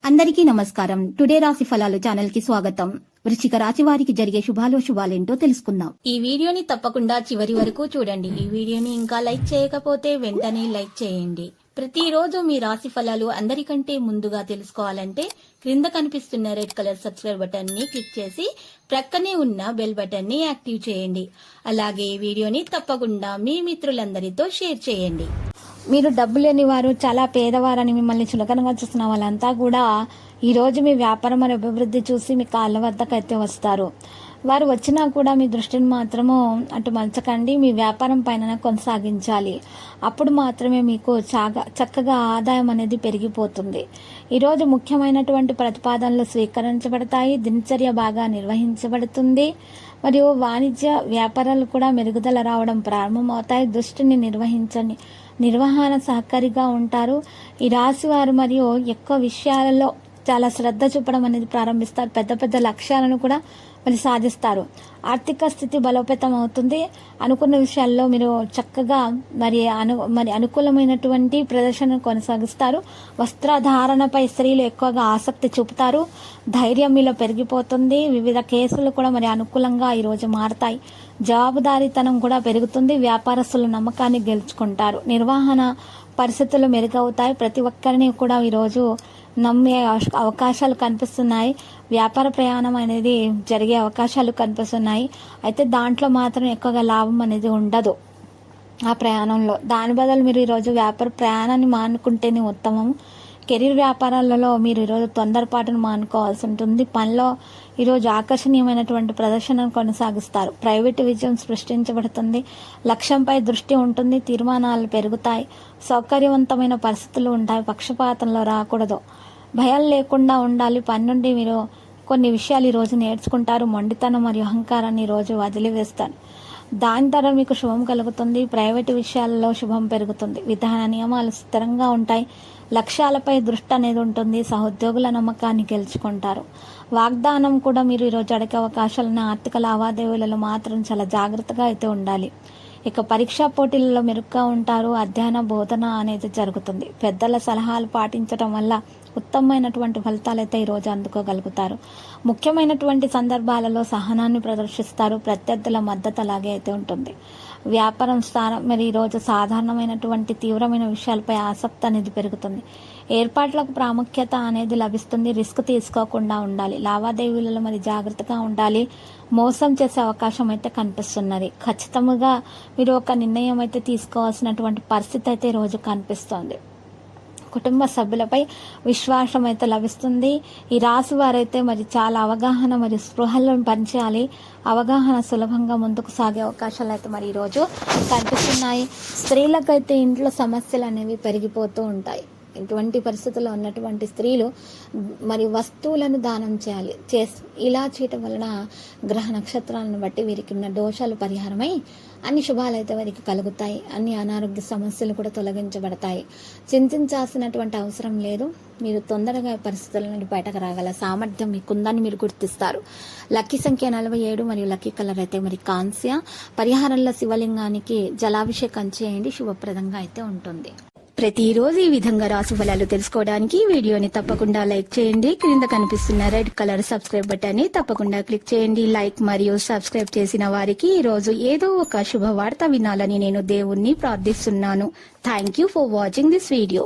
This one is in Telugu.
అందరికీ నమస్కారం. టుడే రాశి ఫలాలు ఛానల్ కి స్వాగతం. వృశ్చిక రాశి వారికి జరిగే శుభాలేంటో తెలుసుకుందాం. ఈ వీడియోని తప్పకుండా చివరి వరకు చూడండి. ఈ వీడియోని ఇంకా లైక్ చేయకపోతే వెంటనే లైక్ చేయండి. ప్రతిరోజు మీ రాశి ఫలాలు అందరికంటే ముందుగా తెలుసుకోవాలంటే క్రింద కనిపిస్తున్న రెడ్ కలర్ సబ్స్క్రైబ్ బటన్ ని క్లిక్ చేసి ప్రక్కనే ఉన్న బెల్ బటన్ ని యాక్టివ్ చేయండి. అలాగే ఈ వీడియోని తప్పకుండా మీ మిత్రులందరితో షేర్ చేయండి. మీరు డబ్బు లేని వారు, చాలా పేదవారని మిమ్మల్ని చులకనగా చూస్తున్న వాళ్ళంతా కూడా ఈరోజు మీ వ్యాపారం మరియు అభివృద్ధి చూసి మీ కాళ్ళ వద్దకైతే వస్తారు. వారు వచ్చినా కూడా మీ దృష్టిని మాత్రము అటు మలచకండి. మీ వ్యాపారం పైన కొనసాగించాలి. అప్పుడు మాత్రమే మీకు చక్కగా ఆదాయం అనేది పెరిగిపోతుంది. ఈరోజు ముఖ్యమైనటువంటి ప్రతిపాదనలు స్వీకరించబడతాయి. దినచర్య బాగా నిర్వహించబడుతుంది. మరియు వాణిజ్య వ్యాపారాలు కూడా మెరుగుదల రావడం ప్రారంభమవుతాయి. దృష్టిని నిర్వహణ సహకారిగా ఉంటారు. ఈ రాశి వారు మరియు ఎక్కువ విషయాలలో చాలా శ్రద్ధ చూపడం అనేది ప్రారంభిస్తారు. పెద్ద పెద్ద లక్ష్యాలను కూడా మరి సాధిస్తారు. ఆర్థిక స్థితి బలోపేతం అవుతుంది. అనుకున్న విషయాల్లో మీరు చక్కగా మరి అనుకూలమైనటువంటి ప్రదర్శన కొనసాగిస్తారు. వస్త్రధారణపై స్త్రీలు ఎక్కువగా ఆసక్తి చూపుతారు. ధైర్యం మీలో పెరిగిపోతుంది. వివిధ కేసులు కూడా మరి అనుకూలంగా ఈరోజు మారతాయి. జవాబుదారీతనం కూడా పెరుగుతుంది. వ్యాపారస్తులు నమ్మకాన్ని గెలుచుకుంటారు. నిర్వహణ పరిస్థితులు మెరుగవుతాయి. ప్రతి ఒక్కరిని కూడా ఈరోజు నమ్మే అవకాశాలు కనిపిస్తున్నాయి. వ్యాపార ప్రయాణం అనేది జరిగే అవకాశాలు కనిపిస్తున్నాయి. అయితే దాంట్లో మాత్రం ఎక్కువగా లాభం అనేది ఉండదు ఆ ప్రయాణంలో. దాని బదులు మీరు ఈరోజు వ్యాపార ప్రయాణాన్ని మానుకుంటేనే ఉత్తమం. కెరీర్ వ్యాపారాలలో మీరు ఈరోజు తొందరపాటును మానుకోవాల్సి ఉంటుంది. పనిలో ఈరోజు ఆకర్షణీయమైనటువంటి ప్రదర్శనను కొనసాగిస్తారు. ప్రైవేటు విజయం సృష్టించబడుతుంది. లక్ష్యంపై దృష్టి ఉంటుంది. తీర్మానాలు పెరుగుతాయి. సౌకర్యవంతమైన పరిస్థితులు ఉంటాయి. పక్షపాతంలో రాకూడదు. భయం లేకుండా ఉండాలి. పని నుండి మీరు కొన్ని విషయాలు ఈరోజు నేర్చుకుంటారు. మొండితనం మరియు అహంకారాన్ని ఈరోజు వదిలివేస్తారు. దాని ద్వారా మీకు శుభం కలుగుతుంది. ప్రైవేటు విషయాలలో శుభం పెరుగుతుంది. విధాన నియమాలు స్థిరంగా ఉంటాయి. లక్ష్యాలపై దృష్టి అనేది ఉంటుంది. సహోద్యోగుల నమ్మకాన్ని గెలుచుకుంటారు. వాగ్దానం కూడా మీరు ఈరోజు అడిగే అవకాశాలను ఆర్థిక లావాదేవీలలో మాత్రం చాలా జాగ్రత్తగా అయితే ఉండాలి. ఇక పరీక్షా పోటీలలో మెరుగ్గా ఉంటారు. అధ్యయన బోధన అనేది జరుగుతుంది. పెద్దల సలహాలు పాటించడం వల్ల ఉత్తమమైనటువంటి ఫలితాలు అయితే ఈరోజు అందుకోగలుగుతారు. ముఖ్యమైనటువంటి సందర్భాలలో సహనాన్ని ప్రదర్శిస్తారు. ప్రత్యర్థుల మద్దతు అలాగే అయితే ఉంటుంది. వ్యాపారం స్థానం మరి ఈరోజు సాధారణమైనటువంటి తీవ్రమైన విషయాలపై ఆసక్తి అనేది పెరుగుతుంది. ఏర్పాట్లకు ప్రాముఖ్యత అనేది లభిస్తుంది. రిస్క్ తీసుకోకుండా ఉండాలి. లావాదేవీలలో మరి జాగ్రత్తగా ఉండాలి. మోసం చేసే అవకాశం అయితే కనిపిస్తున్నది. ఖచ్చితంగా మీరు ఒక నిర్ణయం అయితే తీసుకోవాల్సినటువంటి పరిస్థితి అయితే ఈరోజు కనిపిస్తోంది. కుటుంబ సభ్యులపై విశ్వాసం అయితే లభిస్తుంది. ఈ రాశి వారైతే మరి చాలా అవగాహన మరియు స్పృహలను పనిచేయాలి. అవగాహన సులభంగా ముందుకు సాగే అవకాశాలు అయితే మరి ఈరోజు కనిపిస్తున్నాయి. స్త్రీలకైతే ఇంట్లో సమస్యలు అనేవి పెరిగిపోతూ ఉంటాయి. ఇటువంటి పరిస్థితుల్లో ఉన్నటువంటి స్త్రీలు మరి వస్తువులను దానం చేయాలి. ఇలా చేయటం వలన గ్రహ నక్షత్రాలను బట్టి వీరికి ఉన్న దోషాలు పరిహారమై అన్ని శుభాలైతే వారికి కలుగుతాయి. అన్ని అనారోగ్య సమస్యలు కూడా తొలగించబడతాయి. చింతించాల్సినటువంటి అవసరం లేదు. మీరు తొందరగా పరిస్థితుల నుండి బయటకు రాగల సామర్థ్యం మీకుందని మీరు గుర్తిస్తారు. లక్కీ సంఖ్య 47 మరియు లక్కీ కలర్ అయితే మరి కాంస్య. పరిహారంలో శివలింగానికి జలాభిషేకం చేయండి. శుభప్రదంగా అయితే ఉంటుంది. ప్రతిరోజు ఈ విధంగా రాశి ఫలాలు తెలుసుకోవడానికి వీడియోని తప్పకుండా లైక్ చేయండి. క్రింద కనిపిస్తున్న రెడ్ కలర్ సబ్స్క్రైబ్ బటన్ ని తప్పకుండా క్లిక్ చేయండి. లైక్ మరియు సబ్స్క్రైబ్ చేసిన వారికి ఈ రోజు ఏదో ఒక శుభవార్త వినాలని నేను దేవుణ్ణి ప్రార్థిస్తున్నాను. Thank you for watching this video.